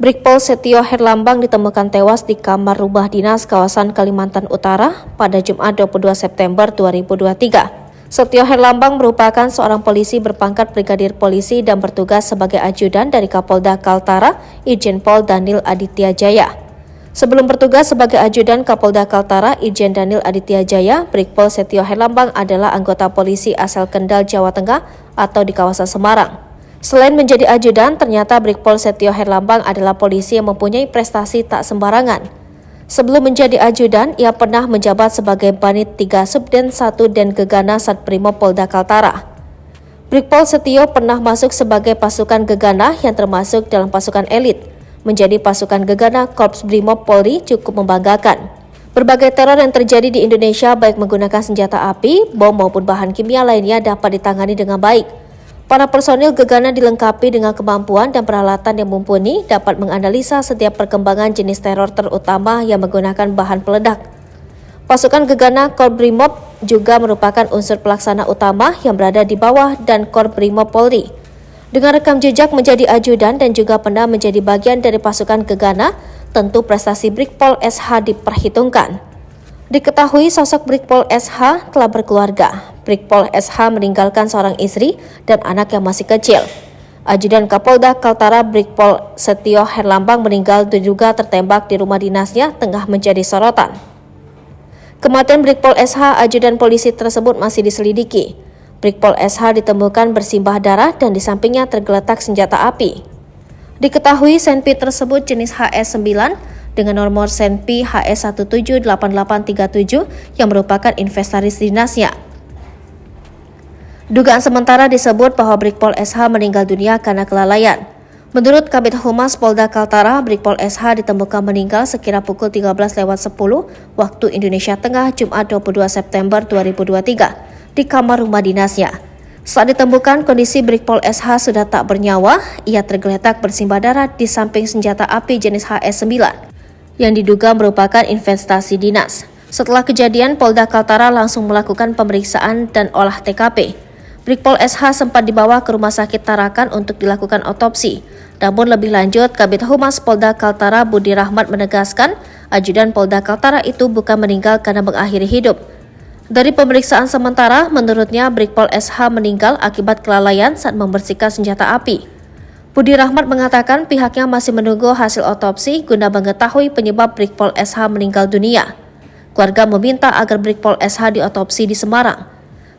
Brigpol Setio Herlambang ditemukan tewas di kamar rumah dinas kawasan Kalimantan Utara pada Jumat 22 September 2023. Setio Herlambang merupakan seorang polisi berpangkat brigadir polisi dan bertugas sebagai ajudan dari Kapolda Kaltara, Irjen Pol Daniel Aditya Jaya. Sebelum bertugas sebagai ajudan Kapolda Kaltara, Irjen Daniel Aditya Jaya, Brigpol Setio Herlambang adalah anggota polisi asal Kendal, Jawa Tengah atau di kawasan Semarang. Selain menjadi ajudan, ternyata Brigpol Setio Herlambang adalah polisi yang mempunyai prestasi tak sembarangan. Sebelum menjadi ajudan, ia pernah menjabat sebagai Banit 3 Subden 1 dan Gegana Satbrimob Polda Kaltara. Brigpol Setio pernah masuk sebagai pasukan Gegana yang termasuk dalam pasukan elit. Menjadi pasukan Gegana Korps Brimob Polri cukup membanggakan. Berbagai teror yang terjadi di Indonesia baik menggunakan senjata api, bom maupun bahan kimia lainnya dapat ditangani dengan baik. Para personil Gegana dilengkapi dengan kemampuan dan peralatan yang mumpuni dapat menganalisa setiap perkembangan jenis teror terutama yang menggunakan bahan peledak. Pasukan Gegana Korps Brimob juga merupakan unsur pelaksana utama yang berada di bawah dan Korps Brimob Polri. Dengan rekam jejak menjadi ajudan dan juga pernah menjadi bagian dari pasukan Gegana, tentu prestasi Brigpol SH diperhitungkan. Diketahui sosok Brigpol SH telah berkeluarga. Brigpol SH meninggalkan seorang istri dan anak yang masih kecil. Ajudan Kapolda Kaltara Brigpol Setio Herlambang meninggal diduga tertembak di rumah dinasnya tengah menjadi sorotan. Kematian Brigpol SH ajudan polisi tersebut masih diselidiki. Brigpol SH ditemukan bersimbah darah dan di sampingnya tergeletak senjata api. Diketahui senpi tersebut jenis HS9 dengan nomor senpi HS178837 yang merupakan inventaris dinasnya. Dugaan sementara disebut bahwa Brigpol SH meninggal dunia karena kelalaian. Menurut Kabid Humas Polda Kaltara, Brigpol SH ditemukan meninggal sekira pukul 13.10 waktu Indonesia Tengah Jumat 22 September 2023 di kamar rumah dinasnya. Saat ditemukan, kondisi Brigpol SH sudah tak bernyawa. Ia tergeletak bersimbah darah di samping senjata api jenis HS9 yang diduga merupakan investasi dinas. Setelah kejadian, Polda Kaltara langsung melakukan pemeriksaan dan olah TKP. Brigpol SH sempat dibawa ke Rumah Sakit Tarakan untuk dilakukan otopsi. Namun lebih lanjut, Kabid Humas Polda Kaltara Budi Rahmat menegaskan, ajudan Polda Kaltara itu bukan meninggal karena mengakhiri hidup. Dari pemeriksaan sementara, menurutnya Brigpol SH meninggal akibat kelalaian saat membersihkan senjata api. Budi Rahmat mengatakan pihaknya masih menunggu hasil otopsi guna mengetahui penyebab Brigpol SH meninggal dunia. Keluarga meminta agar Brigpol SH diotopsi di Semarang.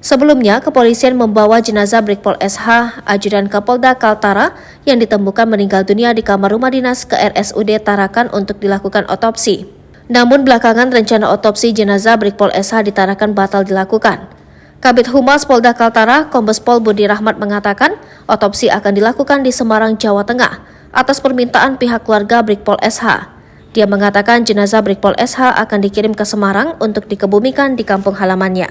Sebelumnya, kepolisian membawa jenazah Brigpol SH, ajudan Kapolda Kaltara, yang ditemukan meninggal dunia di kamar rumah dinas ke RSUD Tarakan untuk dilakukan otopsi. Namun belakangan rencana otopsi jenazah Brigpol SH di Tarakan batal dilakukan. Kabid Humas Polda Kaltara, Kombes Pol Budi Rahmat mengatakan otopsi akan dilakukan di Semarang, Jawa Tengah atas permintaan pihak keluarga Brigpol SH. Dia mengatakan jenazah Brigpol SH akan dikirim ke Semarang untuk dikebumikan di kampung halamannya.